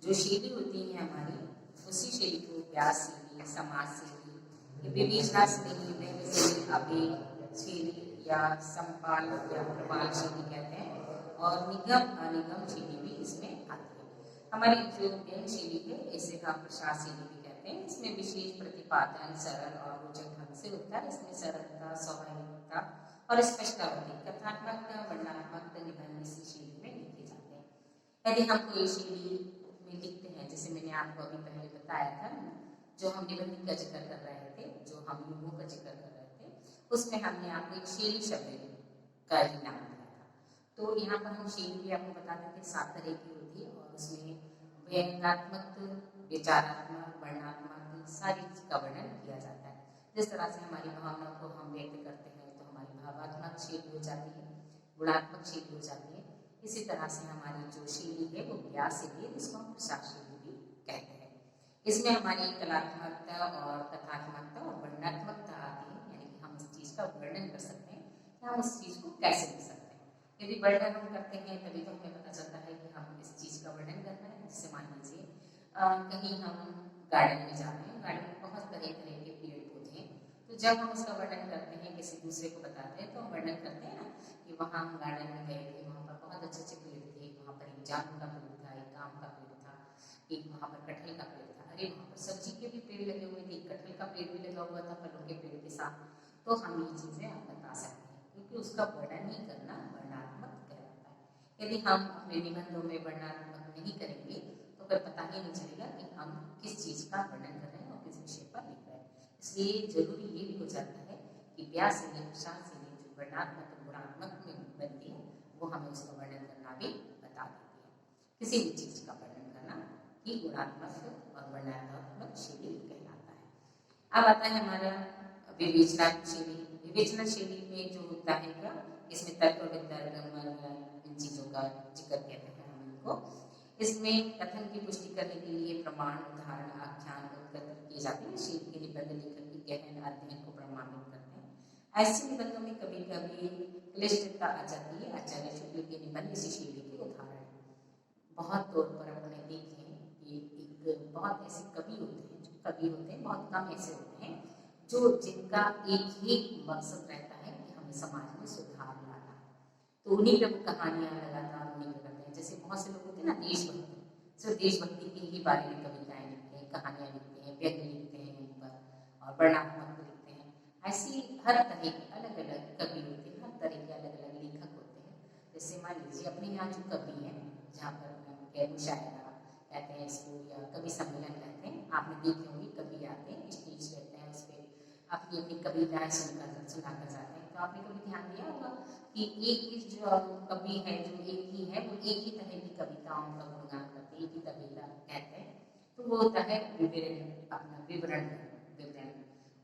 जो शैली होती है हमारी, उसी शैली को व्यास शैली, समाज शैली, विवेचना शैली, व्यंग्य शैली, आवेग शैली या संपाल या प्रपाल शैली कहते हैं, और निगम अनिगम शैली भी इसमें आती है। हमारी जो व्यंग्य शैली है इसे हम प्रसाद शैली भी कहते हैं। इसमें विशेष प्रतिपादन सरल और रोचक ढंग से होता है। इसमें सरलता, स्वाभाविकता और स्पष्टता होती है। कथात्मक, वर्णनात्मक निबंध इसी शैली में लिखे जाते हैं। यदि हम कोई शैली में लिखते हैं, जैसे मैंने आपको अभी पहले बताया था, जो हम निबंध का जिक्र कर रहे थे, जो हम युगों का जिक्र कर रहे थे, उसमें हमने आपको एक शैली शब्द का ही नाम दिया था। तो यहाँ पर हम शैली भी आपको बता देते 7 तरह की होती है, और उसमें व्यंग्यात्मक, विचारात्मक, वर्णनात्मक सारी चीज का वर्णन किया जाता है। जिस तरह से हमारी भावनाओं को हम व्यक्त करते हैं तो हमारी भावात्मक शैली हो जाती है, गुणात्मक शैली हो जाती है। इसी तरह से हमारी जो शैली है वो व्यास शैली है, जिसको हम प्रसाद शैली भी कहते हैं। इसमें हमारी कलात्मकता और कथात्मकता और वर्णनात्मकता आती है, यानी कि हम इस चीज का वर्णन कर सकते हैं कि हम इस चीज को कैसे लिख सकते हैं। यदि वर्णन हम करते हैं तभी तो हमें पता चलता है कि हम इस चीज का वर्णन करना है। जैसे मान लीजिए कहीं हम गार्डन में जाते हैं, गार्डन में बहुत तरह तरह के पेड़ पौधे हैं, तो जब हम उसका वर्णन करते हैं, किसी दूसरे को बताते हैं, तो हम वर्णन करते हैं ना कि वहाँ हम गार्डन में गए थे, वहाँ पर बहुत अच्छे अच्छे पेड़ थे, वहाँ पर एक जामुन का पेड़ था, एक आम का पेड़ था, एक वहाँ पर कटहल का पेड़ था, अरे वहाँ पर सब्जी के भी पेड़ लगे हुए थे, कटहल का पेड़ भी लगा हुआ था फलों के पेड़ के साथ। तो हम ये चीजें आप बता सकते हैं, क्योंकि उसका वर्णन ही करना वर्णनात्मक कहलाता है। यदि हम अपने निबंधों में वर्णनात्मक नहीं करेंगे तो फिर पता ही नहीं चलेगा कि हम किस चीज का वर्णन कर रहे हैं और किस विषय पर लिख रहे हैं। इसलिए जरूरी ये भी हो जाता है कि व्यास शैली, प्रसाद शैली जो वर्णनात्मक और गुणात्मक में बनती है, वो हमें उसका वर्णन करना भी बता देती है। किसी भी चीज का वर्णन करना ही गुणात्मक और वर्णनात्मक शैली कहलाता है। अब आता है हमारा विवेचना शैली। विवेचना शैली में जो होता है क्या, इसमें तर्क और वितर्क इन चीजों का जिक्र कहते हैं हम इनको। इसमें कथन की पुष्टि करने के लिए प्रमाण, उदाहरण, आख्यान एकत्र किए जाते हैं। शैली के निबंध लेखक की गहन अध्ययन को प्रमाणित करते हैं। ऐसे निबंधों में कभी कभी क्लिष्टता आ जाती है। आचार्य शुक्ल के निबंध इसी शैली के उदाहरण है। बहुत तौर पर अपने देखें कि एक बहुत ऐसे कवि होते हैं, जो कवि होते हैं बहुत कम ऐसे होते हैं जो जिनका एक ही मकसद रहता है कि हमें समाज में सुधार लाना। तो उन्हीं पे वो कहानियां लगातार उन्हीं पे करते हैं। जैसे बहुत से लोग होते हैं ना देशभक्ति, सिर्फ देशभक्ति के ही बारे में कविताएं लिखते हैं, कहानियां लिखते हैं, व्यंग्य लिखते हैं उन पर, और वर्णनात्मक लिखते हैं। ऐसी हर तरह के अलग अलग कवि होते हैं, हर तरह के अलग अलग लेखक होते हैं। जैसे मान लीजिए अपने यहाँ जो कवि है, जहाँ पर मुशायरा कहते हैं इसको, या कवि सम्मेलन कहते हैं, आपने देखे होंगे कवि आते हैं, स्टेज रहते हैं, उस पर अपनी अपनी कविताएं सुनाकर जाते हैं। तो आपने कभी ध्यान दिया होगा कि एक ही जो कवि है, जो एक ही है, वो एक ही तरह की कविताओं का गुणगान करते हैं, एक ही कविता कहते हैं। तो वो होता है विवरण, अपना विवरण, विवरण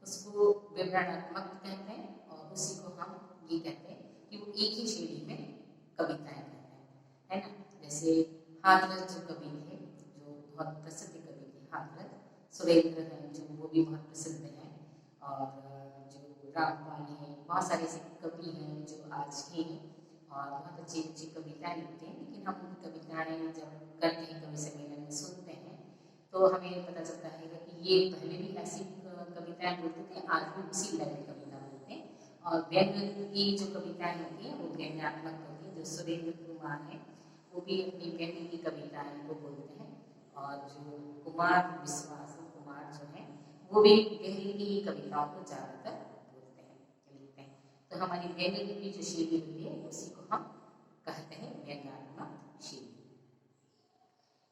उसको विवरणात्मक कहते हैं, और उसी को हम ये कहते हैं कि वो एक ही शैली में कविताएं कहते हैं, है ना। जैसे हाथरस जो कवि थे, जो बहुत प्रसिद्ध कवि थे, हाथरस सुरेंद्र हैं, जो वो भी बहुत प्रसिद्ध हैं, और जो रामपाल हैं, बहुत सारे ऐसे कवि हैं जो आज के हैं और बहुत अच्छी अच्छी कविताएं लिखते हैं। लेकिन हम उनकी कविताएं जब करते हैं, कवि सम्मेलन में सुनते हैं, तो हमें पता चलता है कि ये पहले भी ऐसी कविताएं बोलते थे, आज भी उसी तरह की कविता बोलते हैं। और व्यंग्य की जो कविताएं होती हैं वो व्यंग्यात्मक होती है। जो सुरेंद्र कुमार है वो भी अपनी व्यंग्य की कविताएं को बोलते हैं, और जो कुमार विश्वास कुमार जो है वो भी व्यंग्य की कविताओं को ज्यादातर बोलते हैं, लिखते हैं। तो हमारी व्यंग्य की जो शैली होती है उसी को हम कहते हैं व्यंग्यात्मक शैली।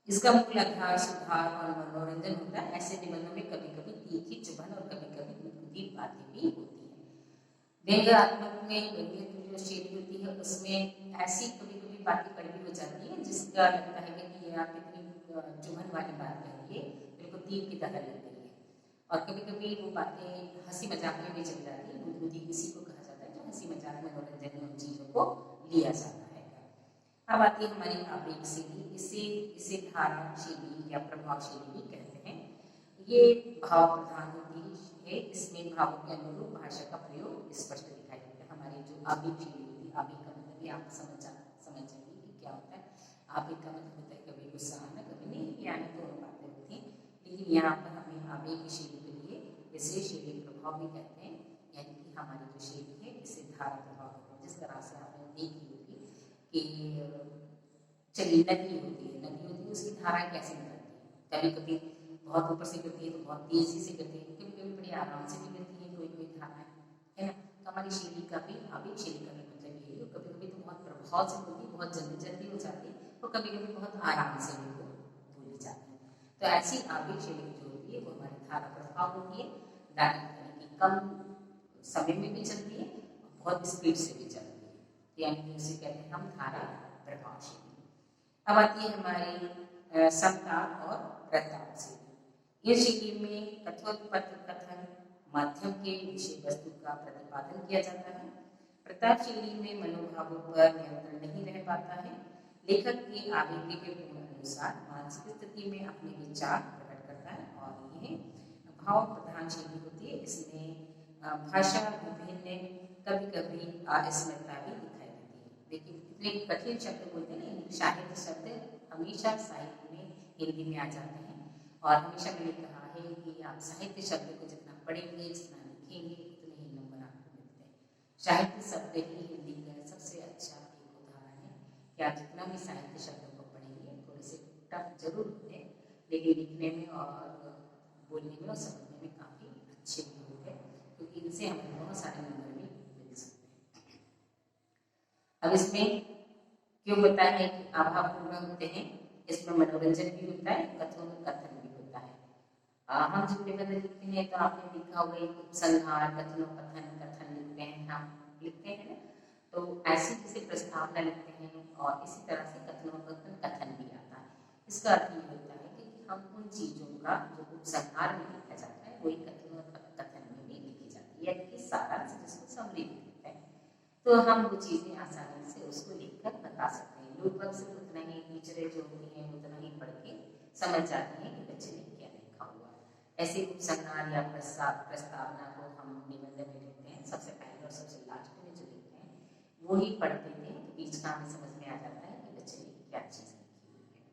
इसका मूल आधार सुधार और मनोरंजन होता है। ऐसे निबंधों में कभी कभी तीखी चुभन और कभी कभी बुद्धि बातें भी होती है। व्यंग्यात्मक में व्यंग्य की जो शैली होती है उसमें ऐसी कभी कभी बातें कड़वी हो जाती है जिसका लगता है कि ये आप इतनी चुभन वाली बात कह रही है, बिल्कुल तीर की तरह लग गई है। और कभी कभी वो बातें हंसी मजाक में भी चल जाती है। बुद्धि इसी को कहा जाता है जो हंसी मजाक में मनोरंजन में उन चीजों को लिया जाता है। अब आती है हमारी आवेग शैली। इसे धारा शैली या प्रभाव शैली भी कहते हैं। ये भाव प्रधान होती है। इसमें भावों के अनुरूप भाषा का प्रयोग स्पष्ट दिखाई देता है। हमारी जो आवेग शैली होती है, आवेग का मतलब आप समझ जाएंगे कि क्या होता है आवेग का मतलब होता है कभी गुस्सा आना, कभी नहीं, यानी दोनों बातें होती हैं। लेकिन यहाँ पर हमें आवेग की शैली के लिए इसे शैली प्रभाव भी कहते हैं, यानी कि हमारी जो शैली है इसे धारा प्रभाव कहते हैं। जिस तरह से आपने देखी होगी कि चलिए नदी होती है, उसकी धारा कैसे निकलती है, कभी कभी बहुत ऊपर से गिरती है तो बहुत तेजी से गिरती है, कभी कभी बड़ी आराम से भी गिरती है कोई कोई धारा है ना। तो हमारी शैली का भी आवेग शैली का भी मतलब यही है, कभी कभी तो बहुत प्रभाव से होती है, बहुत जल्दी जल्दी हो जाती है, और कभी कभी बहुत आराम से भी बोली जाती है। तो ऐसी आवेग शैली जो होती है वो हमारी धारा प्रभाव होती है, यानी कि कम समय में भी चलती है, बहुत स्पीड से भी चलती है, यानी कि उसे कहते हैं हम धारा प्रभाव शैली। अब आती है हमारी समता और प्रताप शैली। ये शैली में कथोपकथ कथन माध्यम के विषय वस्तु का प्रतिपादन किया जाता है। प्रताप शैली में मनोभावों पर नियंत्रण नहीं रह पाता है। लेखक के आवेग के अनुसार मानसिक स्थिति में अपने विचार प्रकट करता है, और यह भाव प्रधान शैली होती है। इसमें भाषा विभिन्न, कभी कभी अस्मिता भी दिखाई देती है। लेकिन इतने कठिन शब्द बोलते हैं ना, साहित्य शब्द हमेशा साहित्य में हिंदी में आ जाते हैं, और हमेशा मैंने कहा है कि आप साहित्य शब्द को जितना पढ़ेंगे, जितना लिखेंगे, उतने ही नंबर आपको मिलते हैं। साहित्य शब्द ही हिंदी का सबसे अच्छा एक उदाहरण है कि आप जितना भी साहित्य शब्दों को पढ़ेंगे थोड़े से टफ जरूर होते हैं, लेकिन लिखने में और बोलने में और समझने में काफ़ी अच्छे भी होते हैं, क्योंकि इनसे हमें बहुत सारे नंबर भी मिल सकते हैं। अब इसमें क्यों होता है कि आभावपूर्ण होते हैं, इसमें मनोरंजन भी होता है, कथन भी होता है। हम जब निबंध लिखते हैं तो आपने लिखा होगा एक उपसंहार, कथनोपकथन, कथन लिखते हैं, हम लिखते हैं ना, तो ऐसी किसी प्रस्तावना लिखते हैं, और इसी तरह से कथनोपकथन कथन भी आता है। इसका अर्थ ये होता है कि हम उन चीजों का जो उपसंहार में लिखा जाता है वही कथन में भी लिखी जाती है, यानी कि सारांश जिसको समरी लिखते हैं, तो हम वो चीजें आसानी से उसको लिखकर बता सकते हैं। लोग सिर्फ उतना ही टीचरें जो होती हैं उतना ही पढ़ के समझ जाते हैं कि बच्चे ने क्या लिखा हुआ। ऐसे उपसंहार या प्रस्तावना को हम निबंध में लिखते हैं, सबसे पहले और सबसे लास्ट में जो लिखते हैं वो ही पढ़ते थे, बीच का हमें समझ में आ जाता है कि बच्चे ने क्या चीज लिखी हुई है।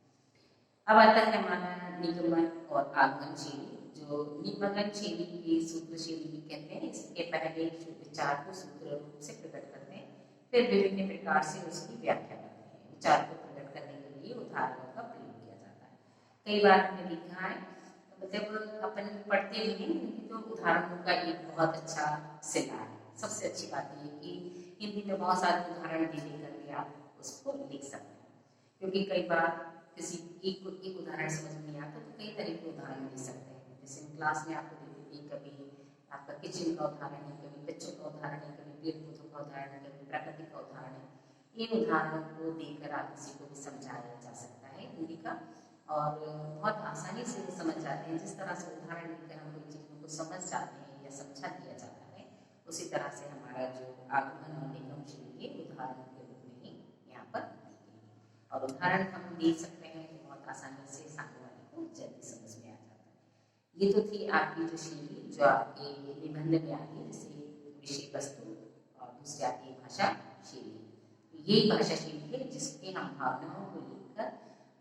अब आता है हमारा निगमन और आगमन शैली। जो निगमन शैली की सूत्र शैली भी कहते हैं, इसके पहले विचार को सूत्र रूप से प्रकट करते हैं, फिर विभिन्न प्रकार से उसकी व्याख्या करते हैं। विचार को प्रकट करने के लिए उदाहरणों का प्रयोग किया जाता है। कई बार हमने लिखा है, मतलब अपन पढ़ते भी हैं, तो उदाहरणों का एक बहुत अच्छा सिला है। सबसे अच्छी बात यह कि हिंदी में बहुत सारे उदाहरण दे देकर भी आप उसको लिख सकते हैं, क्योंकि कई बार किसी एक उदाहरण समझ में नहीं आता तो कई तरह के उदाहरण दे सकते हैं। जैसे क्लास में आपको देते थे, कभी आपका किचन का उदाहरण है, कभी बच्चों का उदाहरण है, कभी पेड़ पौधों का उदाहरण है, कभी प्रकृति का उदाहरण है। इन उदाहरणों को देकर आप किसी को भी समझाया जा सकता है हिंदी का, और बहुत आसानी से वो समझ जाते हैं। जिस तरह से उदाहरण देकर हम कोई चीज़ों को समझ जाते हैं या समझा दिया जाता है, उसी तरह से हमारा जो आगमन और निगम शैली के उदाहरण के रूप में ही यहाँ पर और उदाहरण हम दे सकते हैं तो बहुत आसानी से सामने वाले को जल्दी समझ में आ जाता है। ये तो थी आपकी जो शैली जो आपके निबंध में आती है, जैसे विषय वस्तु, और दूसरी आती है भाषा शैली। यही भाषा शैली है जिसके हम भावनाओं को लेकर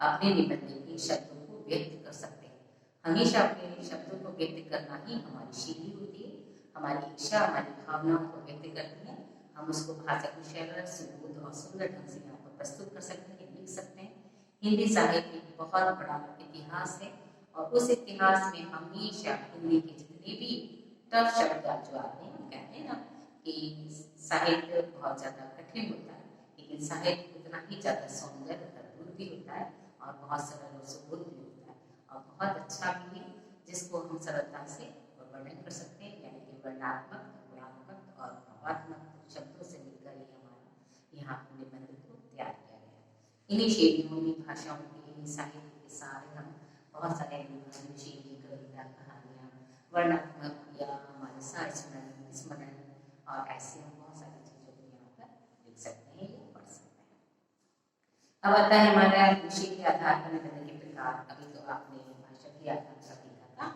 अपने निबंध के शब्दों को व्यक्त कर सकते हैं। हमेशा अपने शब्दों को व्यक्त करना ही हमारी शैली होती है। हमारी इच्छा हमारी भावनाओं को व्यक्त करती है। हम उसको भाषा कुशल, सुबोध और सुंदर ढंग से यहाँ पर प्रस्तुत कर सकते हैं, लिख सकते हैं। हिंदी साहित्य एक बहुत बड़ा इतिहास है, और उस इतिहास में हमेशा हिंदी के जितने भी टफ शब्द जो आते हैं, हम कहते हैं ना कि साहित्य बहुत ज्यादा कठिन होता है, लेकिन साहित्य उतना ही ज्यादा सौंदर्य भी होता है, और बहुत सरल और सुबोध भी होता है, और बहुत अच्छा भी है, जिसको हम सरलता से वर्णन कर सकते हैं। यानी कि वर्णात्मक, गुणात्मक और भावात्मक शब्दों से मिलकर ही हमारा यहाँ निबंध को तैयार किया गया है। इन्हीं शैलियों में भाषाओं के साहित्य के सारे हम बहुत सारे निबंध, शैली, कविता, कहानियाँ, वर्णात्मक या हमारे स्मरण स्मरण और ऐसे बहुत सारी चीजों को यहाँ पर लिख सकते हैं या पढ़ सकते हैं। अब आता है हमारा विषय के आधार पर निबंध के प्रकार। अभी तो आपने भाषा के आधार पर देखा था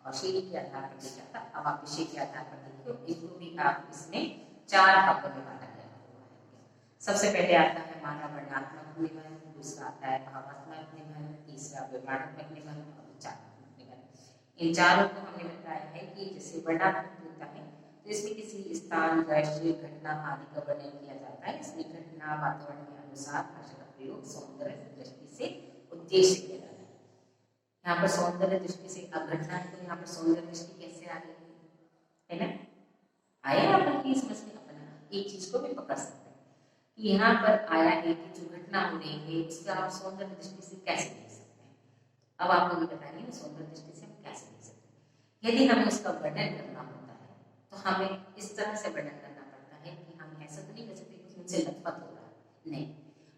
और शैली के आधार पर देखा था, अब आप विषय के आधार पर देखिए। इसको भी आप इसमें 4 भागों में बांटा गया है। सबसे पहले आता है हमारा वर्णनात्मक निबंध, दूसरा आता है भावात्मक निबंध, तीसरा विवरणात्मक निबंध और विचारात्मक निबंध। इन चारों को हमने बताया है कि जैसे वर्णनात्मक होता है तो इसमें किसी स्थान, दृश्य, घटना आदि का वर्णन किया जाता है। इसमें घटना वातावरण के अनुसार भाषा का प्रयोग सौंदर्य दृष्टि से उद्देश्य किया जाता है। यहाँ पर सौंदर्य दृष्टि से, अब घटना है तो यहाँ पर सौंदर्य दृष्टि कैसे आ रही है ना? आया अपन की समझ में? अपन एक चीज को भी पकड़ सकते हैं कि यहाँ पर आया है कि जो घटना हो रही है उसका आप सौंदर्य दृष्टि से कैसे देख सकते हैं। अब आपको भी बताएंगे सौंदर्य दृष्टि से हम कैसे देख सकते हैं। यदि हमें उसका वर्णन करना होता है तो हमें इस तरह से वर्णन करना पड़ता है कि हम ऐसा तो नहीं कर सकते कि उनसे लथपथ हो रहा है, नहीं,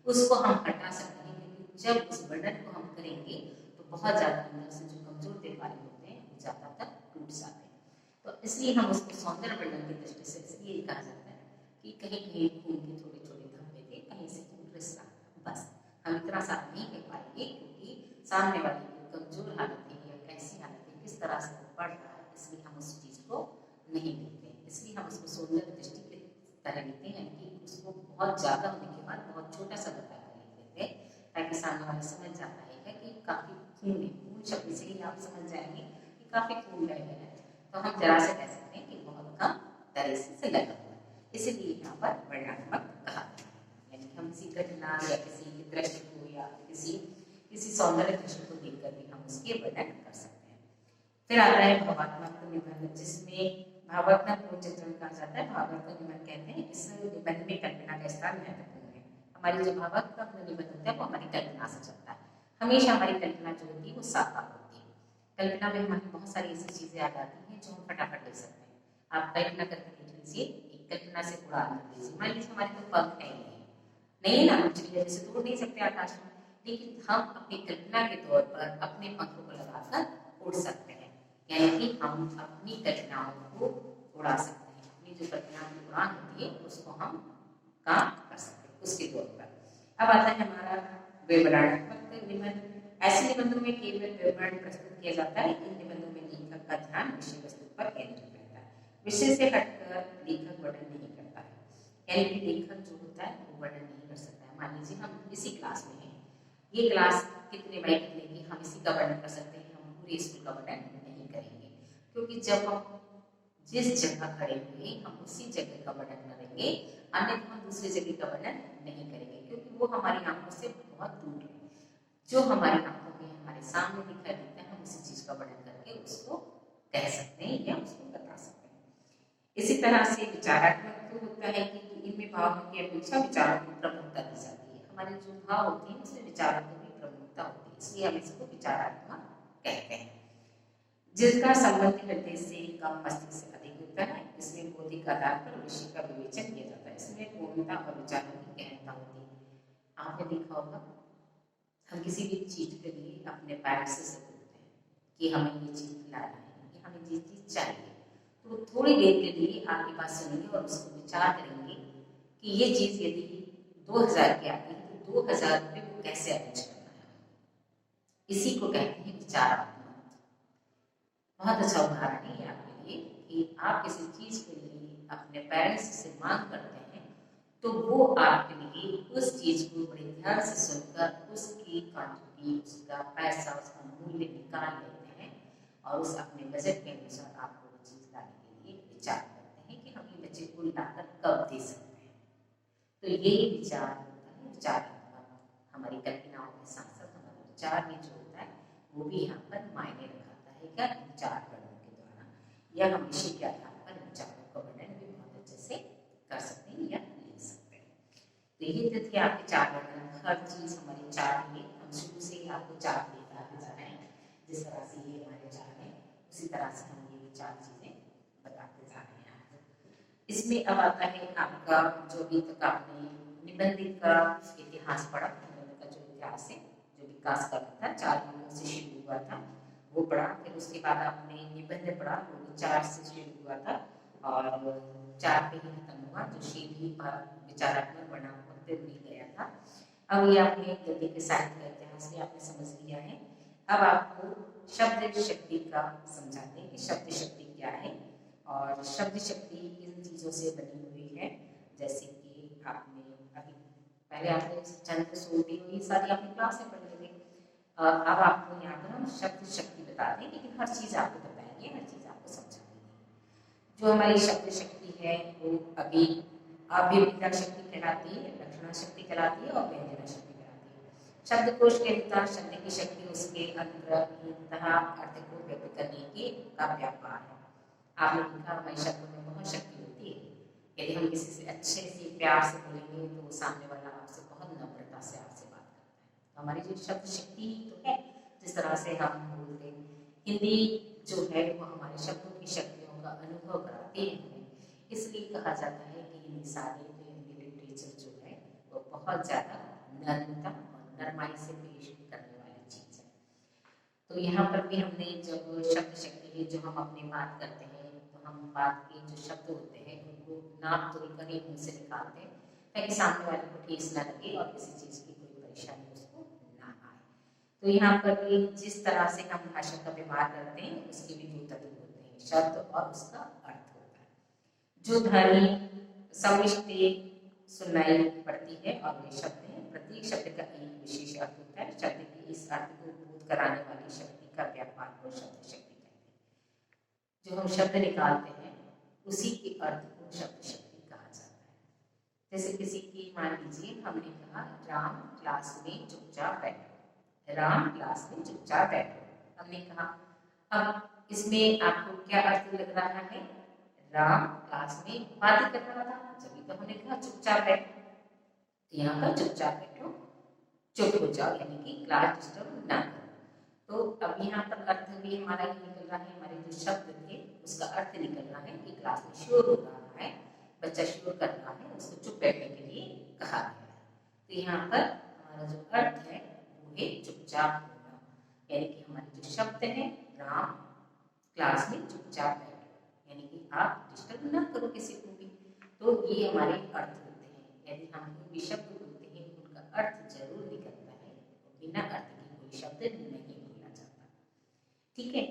उसको हम हटा सकते हैं। क्योंकि जब उस वर्णन को हम करेंगे तो बहुत ज्यादा अंदर से जो कमजोर दिल वाले होते हैं वो ज्यादातर टूट जाते हैं। तो इसलिए हम उसको सौंदर्य वर्णन की दृष्टि से इसलिए कहा जाता है कि कहीं कहीं खून के छोटे छोटे धब्बे थे, कहीं से खून रिस रहा, बस हम इतना सा नहीं कह पाएंगे क्योंकि सामने वाले की कमजोर हालत है या कैसी हालत है, किस तरह से वो पढ़ रहा है, इसलिए हम उस चीज को नहीं देखते। इसलिए हम उसको सौंदर्य दृष्टि की तरह लेते हैं कि उसको बहुत ज्यादा होने के बाद बहुत छोटा सा बता कर लिख देते हैं ताकि सामने वाला समझ जाता है कि काफी खून है। खून शब्द से ही आप समझ जाएंगे कि काफी खून बह गया है, तो हम जरा से कह सकते हैं कि बहुत कम तरह से लगा हुआ है, इसलिए यहाँ पर वर्णनात्मक कहा है। यानी हम किसी घटना या किसी दृश्य को या किसी सौंदर्य दृश्य को देखकर भी हम उसके वर्णन कर सकते हैं। फिर आता है भावात्मक निबंध, जिसमें भावात्मक चित्रण कहा जाता है। भावात्मक निबंध कहते हैं इस निबंध में कल्पना का स्थान महत्वपूर्ण है। हमारी जो भावात्मक निबंध होता है वो हमारी कल्पना से चलता है। हमेशा हमारी कल्पना जो होती है वो साकार होती है। कल्पना में हमारी बहुत सारी ऐसी चीजें आ जाती हैं जो हम फटाफट ले सकते हैं। आप कल्पना करके देख लीजिए, एक कल्पना से उड़ान कर लीजिए। मान लीजिए हमारे तो पंख है नहीं ना, हम चिड़िया जैसे तोड़ नहीं सकते आकाश में, लेकिन हम अपनी कल्पना के तौर पर अपने पंखों को लगाकर उड़ सकते हैं। यानी कि हम अपनी कल्पनाओं को उड़ा सकते हैं। अपनी जो कल्पना की उड़ान होती है उसको हम काम कर सकते हैं उसके तौर पर। अब आता है हमारा विवरणात्मक निबंध। ऐसे निबंधों में केवल विवरण प्रस्तुत किया जाता है। इन निबंधों में लेखक का ध्यान विषय वस्तु पर केंद्रित रहता है, विषय से हटकर लेखक वर्णन नहीं करता है। यानी कि लेखक जो होता है वो वर्णन नहीं कर सकता है। मान लीजिए हम इसी क्लास में हैं, ये क्लास कितने बाई कितने की, हम इसी का वर्णन कर सकते हैं, हम पूरे स्कूल का वर्णन नहीं करेंगे। क्योंकि जब हम जिस जगह खड़े हुए हम उसी जगह का वर्णन करेंगे, अन्यथा हम दूसरी जगह का वर्णन नहीं करेंगे, क्योंकि वो हमारी आंखों से बहुत दूर है। जो हमारी आंखों में हमारे सामने दिखाई देता है हम उसी चीज का वर्णन करके उसको कह सकते हैं या उसको बता सकते हैं। इसी तरह से विचारात्मक तो होता है कि इनमें भावों की अपेक्षा विचारों को प्रमुखता दी जाती है। हमारे जो भाव होते हैं उसमें विचारों को भी प्रमुखता होती है, इसलिए हम इसको विचारात्मक कहते हैं। जिसका संबंध हृदय से कम मस्तिष्क से अधिक होता है, इसमें बौद्धिक आधार पर विषय का विवेचन किया जाता है। इसमें पूर्णता और विचारों की गहनता होती है। आपने देखा होगा हम किसी भी चीज के लिए अपने पेरेंट्स से बोलते हैं कि हमें ये चीज लाना है, कि हमें ये चीज चाहिए, तो थोड़ी देर के लिए आपकी बात सुनेंगे और उसको विचार करेंगे कि ये चीज यदि 2000 की आती है तो 2000 रुपये को कैसे अरेंज करना है। इसी को कहते हैं विचारात्मक। बहुत अच्छा उदाहरण है आपके लिए कि आप किसी चीज के लिए अपने पेरेंट्स से मांग करते हैं तो वो आपके लिए उस चीज को बड़े ध्यान से सुनकर उसकी क्वांटिटी, उसका पैसा, उसका मूल्य निकाल लेते हैं और उस अपने बजट के अनुसार आपको वो चीज लाने के लिए विचार करते हैं कि हम ये बच्चे को लाकर कब दे सकते हैं। तो यही विचार होता है विचारात्मक। हमारी कल्पनाओं के साथ साथ हमारे विचार में जो होता है वो भी यहाँ पर मायने रखाता है। क्या विचार वर्णन के द्वारा या हम विषय के आधार पर विचारों का वर्णन भी बहुत अच्छे से कर सकते हैं या तो ये थे आपके चार वर्णन। हर चीज हमारे चार है, हम शुरू से ही आपको चार बताते जा रहे हैं। जिस तरह से ये हमारे चार है उसी तरह से हम ये चार चीजें बताते जा रहे हैं। इसमें अब आता है आपका जो अभी तक आपने निबंध का इतिहास पढ़ा, निबंध का जो इतिहास है, जो विकास का था, 4 युगों से शुरू हुआ था वो पढ़ा। फिर उसके बाद आपने निबंध पढ़ा, वो भी 4 से शुरू हुआ था और 4 पे ही खत्म हुआ, जो शीघ्र विचारात्मक वर्णनात्मक मिल गया था। अब ये आपने गद्य के साहित्य का इतिहास भी आपने समझ लिया है। अब आपको शब्द शक्ति का समझाते हैं कि शब्द शक्ति क्या है और शब्द शक्ति किन चीजों से बनी हुई है। जैसे कि आपने अभी पहले आपने चंद्र सूर्य ये सारी आपने क्लास में पढ़ी थी। अब आपको यहाँ पर हम शब्द शक्ति बताते हैं, लेकिन हर चीज आपको बताएंगे, हर चीज आपको समझाएंगे। जो हमारी शब्द शक्ति है वो अभी अभिव्यक्ता शक्ति कहलाती है, लक्षणा शक्ति कहलाती है और व्यंजना शक्ति कहलाती है। शब्दकोश के अनुसार शब्द की शक्ति उसके अंततः अर्थ को व्यक्त करने के का व्यापार है। आपने देखा हमारे शब्दों में बहुत शक्ति होती है। यदि हम किसी से अच्छे से प्यार से बोलेंगे तो वो सामने वाला आपसे बहुत नम्रता से आपसे बात करता है। तो हमारी जो शब्द शक्ति तो है, जिस तरह से हम बोलते हैं, हिंदी जो है वो हमारे शब्दों की शक्तियों का अनुभव कराती है हमें। इसलिए कहा जाता है कि हिंदी साहित्य, हिंदी लिटरेचर जो है वो बहुत ज़्यादा नर्मता और नरमाई से पेश करने वाली चीज़ है। तो यहाँ पर भी हमने जब शब्द शक्ति की जो हम अपनी बात करते हैं, तो हम बात के जो शब्द होते हैं उनको नाप तोल कर ही मुँह से निकालते हैं, ताकि सामने वाले को ठेस न लगे और किसी चीज़ की कोई परेशानी उसको ना आए। तो यहाँ पर भी जिस तरह से हम भाषा का व्यवहार करते हैं उसके भी दो तत्व होते हैं, शब्द और उसका अर्थ होता है। जो ध्वनि सम्मिष्टि सुनाई पड़ती है और वे शब्द हैं, प्रत्येक शब्द का एक विशेष अर्थ होता है। शब्द की इस अर्थ को बोध कराने वाली शक्ति का व्यापार को शब्द शक्ति कहते हैं। जो हम शब्द निकालते हैं उसी के अर्थ को शब्द शक्ति कहा जाता है। जैसे किसी की मान लीजिए हमने कहा राम क्लास में चुपचाप बैठो, राम क्लास में चुपचाप बैठो, हमने कहा। अब इसमें आपको क्या अर्थ लग रहा है? राम क्लास में बात कर रहा था, जब तो हमने कहा चुपचाप बैठो। तो यहाँ पर चुपचाप बैठो, चुप हो जाओ, यानी कि क्लास डिस्टर्ब ना करो। तो अब यहाँ पर अर्थ भी हमारा ये निकल रहा है, हमारे जो शब्द थे उसका अर्थ निकल रहा है कि क्लास में शोर हो रहा है, बच्चा शोर कर रहा है, उसको चुप बैठने के लिए कहा गया है। तो यहाँ पर हमारा जो अर्थ है वो है चुपचाप होना, यानी कि हमारे जो शब्द हैं राम क्लास में चुपचाप बैठो, यानी कि आप डिस्टर्ब ना करो किसी को भी। तो ये हमारे अर्थ होते हैं। यदि हम कोई भी शब्द बोलते हैं उनका अर्थ जरूर निकलता है, बिना अर्थ के कोई शब्द नहीं बोला जाता। ठीक है।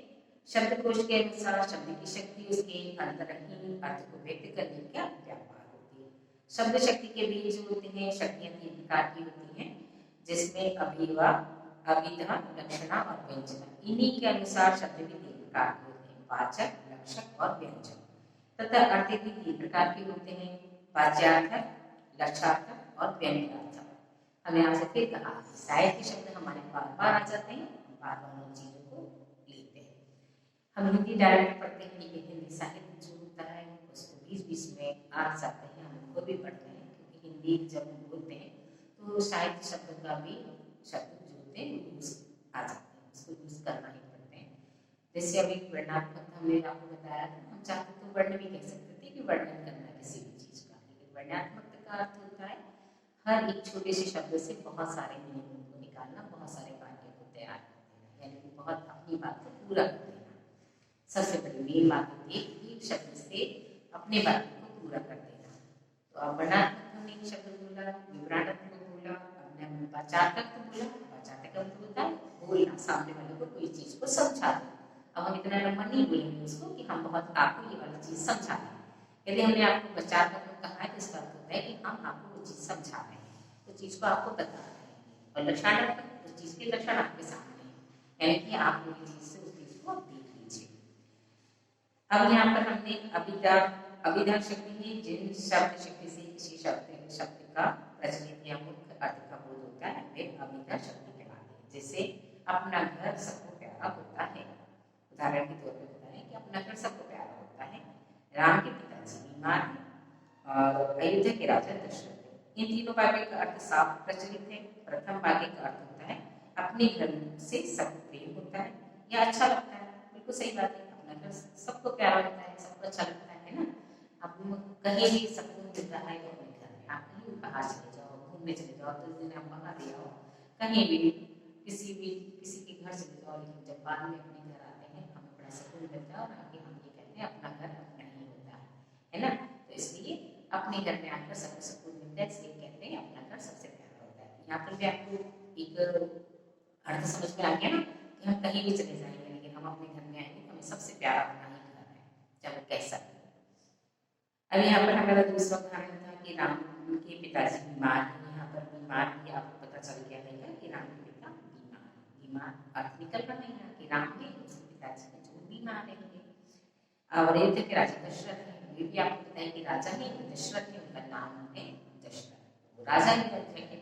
शब्दकोश के अनुसार शब्द की शक्ति उसके अंतरहीन अर्थ को व्यक्त करने का व्यापार होती है। शब्द शक्ति के बीज जो होते हैं, शक्तियां 3 प्रकार की होती हैं, जिसमें अभिवा, अभिधा, लक्षणा और व्यंजना। इन्हीं के अनुसार शब्द भी 3 प्रकार के होते हैं, वाचक, लक्षक और व्यंजक। तथा अर्थ भी 3 प्रकार के होते हैं, वाच्यार्थक, लक्षार्थक और व्यंग्यार्थक। हमने आपसे फिर कहा साहित्य शब्द हमारे बार बार आ जाते हैं, बार बार उन चीजों को लेते हैं। हम हिंदी डायरेक्ट पढ़ते हैं, लेकिन हिंदी साहित्य जो होता है उसको बीच बीच में आ जाते हैं, हम उनको भी पढ़ते हैं, क्योंकि हिंदी जब बोलते हैं तो साहित्य शब्द का भी शब्द जो होते हैं यूज आ जाते हैं, उसको यूज करना ही पड़ते हैं। जैसे अभी वर्णात्मक हमने आपको बताया था, हम चाहते तो वर्ण भी कह सकते थे कि वर्णन करना किसी भी चीज का, लेकिन वर्णात्मक का अर्थ होता है हर एक छोटे से शब्द से बहुत सारे मीनिंग को निकालना, बहुत सारे वाक्य को तैयार कर देना, यानी कि बहुत अपनी बात को पूरा कर देना। सबसे बड़ी मेन बात होती है एक शब्द से अपने वाक्य को पूरा कर देना। तो अब वर्णात्मक हमने एक शब्द बोला, विवरणात्मक बोला, हमने वाचात्मक बोला। वाचात्मक का मतलब होता है बोलना, सामने वाले को कोई चीज को समझा देना। अब हम इतना लंबा नहीं बोलेंगे उसको कि हम बहुत आपको ये वाली चीज समझा दें। यदि हमने आपको वाचात्मक कहा है तो इसका अर्थ होता है कि हम आपको वो चीज समझा रहे हैं, तो चीज को आपको बता रहे हैं। और लक्षणात्मक उस चीज के लक्षण आपके सामने हैं, यानी कि आप वो चीज से उस चीज को देख लीजिए। अब यहाँ पर हमने अभिधा शक्ति है, जिन शब्द शक्ति से किसी शब्द का प्रचलित या मुख्य अर्थ का बोध होता है वे अभिधा शक्ति कहलाते हैं। जैसे अपना घर सबको प्यारा होता है, उदाहरण के तौर पर बताएं कि अपना घर सबको प्यारा होता है। राम के पिताजी बीमार हैं और अयोध्या के राजा दशरथ। इन तीनों वाक्य का अर्थ साफ प्रचलित है। प्रथम वाक्य का अर्थ होता है अपने घर से सबको प्रेम होता है या अच्छा लगता है। बिल्कुल सही बात है, अपना घर सबको प्यारा होता है, सबको अच्छा लगता है ना। आप कहीं भी सकून मिलता है तो अपने घर में, आप कहीं बाहर चले जाओ, घूमने चले जाओ, 10 दिन आप बाहर रह आओ, कहीं भी किसी के घर चले जाओ, लेकिन जब बाद में अपने घर आते हैं हमें बड़ा सुकून मिलता है और आगे हम ये कहते हैं अपना घर अपना ही होता है ना। तो इसलिए अपने घर में आकर सबको सुकून मिलता है, इसलिए कहते हैं अपना घर सबसे प्यारा होता है। यहाँ पर भी आपको एक अर्थ समझ में आ गया ना कि हम कहीं भी चले जाएंगे लेकिन हम अपने घर में आएंगे तो हमें सबसे प्यारा अपना ही घर है, चाहे वो कैसा भी। अब यहाँ पर हमारा दूसरा उदाहरण था कि राम के पिताजी बीमार हैं। यहाँ पर बीमार भी आपको पता चल गया रहेगा कि राम के पिता बीमार, बीमार अर्थ निकल रहा है यहाँ कि राम है उसके पिताजी है जो बीमार रहेंगे। और अयोध्या के राजा दशरथ है, ये भी आपको पता है कि राजा है दशरथ है, उनका नाम है दशरथ, वो राजा है अयोध्या के।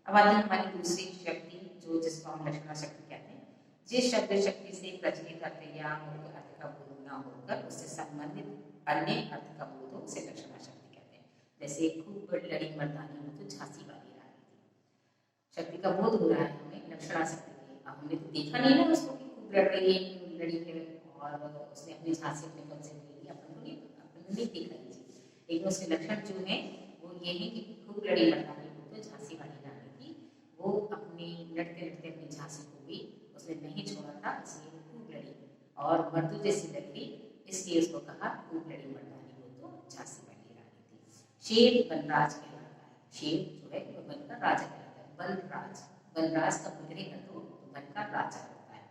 अब आती है हमारी दूसरी शक्ति जो जिसको हम लक्षणा शक्ति कहते हैं। जिस शब्द शक्ति से प्रचलित अर्थ या मुख्य अर्थ का बोध न होकर उससे संबंधित अन्य अर्थ का बोध हो उसे लक्षणा शक्ति कहते हैं। जैसे खूब लड़ी मर्दानी हो तो झांसी वाली रानी थी, शक्ति का बोध हो रहा है हमें लक्षणा शक्ति की। अब हमने तो देखा नहीं ना उसको कि खूब लड़ रही है, लड़ी है और उसने अपनी झांसी अपने कब्जे में ले ली, अपन नहीं देखा ये चीज, लेकिन उसके लक्षण जो है वो ये है कि खूब लड़ी मर्दानी हो तो झांसी वाली रानी थी, वो अपनी लड़ते लड़ते अपनी झांसी को भी उसने नहीं छोड़ा था, इसलिए वो खूब लड़ी और मर्दों जैसी लड़ी, इसलिए उसको कहा खूब लड़ी मर्दानी हो तो झांसी वाली रानी थी। शेर बनराज कहलाता है, शेर जो है वो वन का राजा कहलाता है। बनराज, बनराज का विग्रह कर दो तो वन का राजा होता है।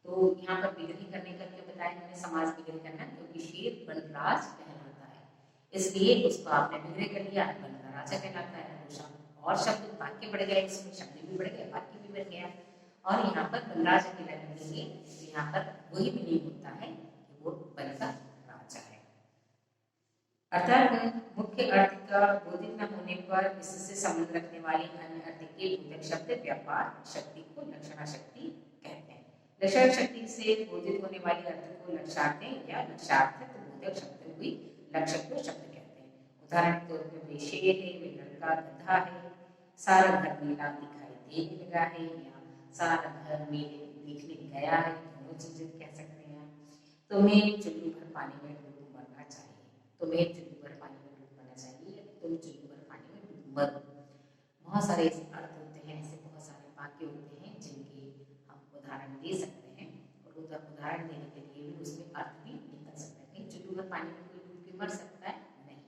तो यहाँ पर विग्रह करने का क्या बताया हमने, समाज विग्रह करना, क्योंकि शेर बनराज कहलाता है इसलिए उसको आपने विग्रह कर लिया, वन का राजा कहलाता है। और शब्द वाक्य बढ़ गए, इसमें शब्द भी बढ़ गया, वाक्य भी बढ़ गया। और यहाँ पर बनराज के लगेंगे तो यहाँ पर वही मीनिंग होता है कि वो वन का राजा है। अर्थात मुख्य अर्थ का बोधित न होने पर इससे संबंध रखने वाले अन्य अर्थ के बोधक शब्द व्यापार शक्ति को लक्षणा शक्ति कहते हैं। लक्षण शक्ति से बोधित होने वाले अर्थ को लक्षार्थ या लक्षार्थक बोधक शब्द हुई लक्षक को शब्द कहते हैं। उदाहरण के तौर पर वे शेर है, वे लड़का गधा है, सारा घर नीला दिखाई देने लगा है, या सारा घर मेले देखने गया है, दोनों चीजें कह सकते हैं। तुम्हें चुल्लू भर पानी में डूब मरना चाहिए, तुम्हें चुल्लू भर पानी में डूब मरना चाहिए, तुम चुल्लू भर पानी में डूब मरो। बहुत सारे ऐसे अर्थ होते हैं, ऐसे बहुत सारे वाक्य होते हैं जिनके हम उदाहरण दे सकते हैं और उदाहरण देने के लिए भी उसमें अर्थ भी निकल सकता है। कहीं चुल्लू भर पानी में कोई डूब के मर सकता है नहीं,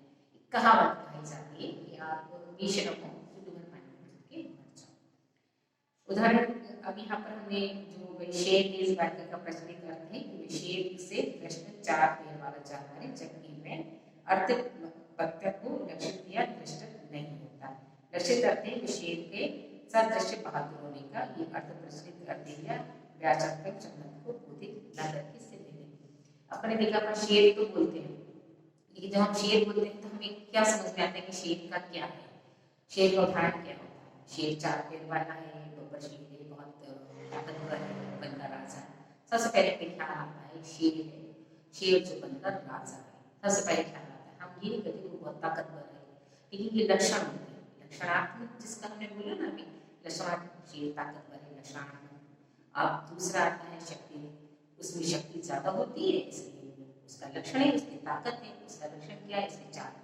कहावत कही जाती है कि आप बेशरम हो, चुल्लू भर पानी में डूब के मर जाओ। उदाहरण अब यहाँ पर हमने जो शेर के इस वाक्य का प्रचलित अर्थ है कि शेर से प्रश्न चार पैर वाला जानवर है, जबकि मैं अर्थ वक्ता को लक्षित या दृष्ट नहीं होता। लक्षित अर्थ है कि शेर के सदृश बहादुर होने का, ये अर्थ प्रचलित अर्थ है व्याचात्मक संबंध को बोधित न करके सिद्ध है। अपने देखा पर शेर तो बोलते हैं, लेकिन जब हम शेर बोलते हैं तो हमें क्या समझ में आता है कि शेर का क्या है, शेर का उदाहरण क्या होता है। शेर चार पैर वाला है, बब्बर शेर है, बहुत ताकतवर है, वन का राजा है। सबसे पहले ख्याल आता है शेर है, शेर जो बनकर राजा है, सबसे पहले ख्याल आता है। हम ये नहीं कहते वो बहुत ताकतवर है, लेकिन ये लक्षण होते हैं, लक्षणात्मक जिसका हमने बोला ना अभी, लक्षणात्मक शेर ताकतवर है, लक्षणात्मक। अब दूसरा आता है शक्ति, उसमें शक्ति ज्यादा होती है इसलिए उसका लक्षण है, उसकी ताकत है, उसका लक्षण क्या है, इसमें चार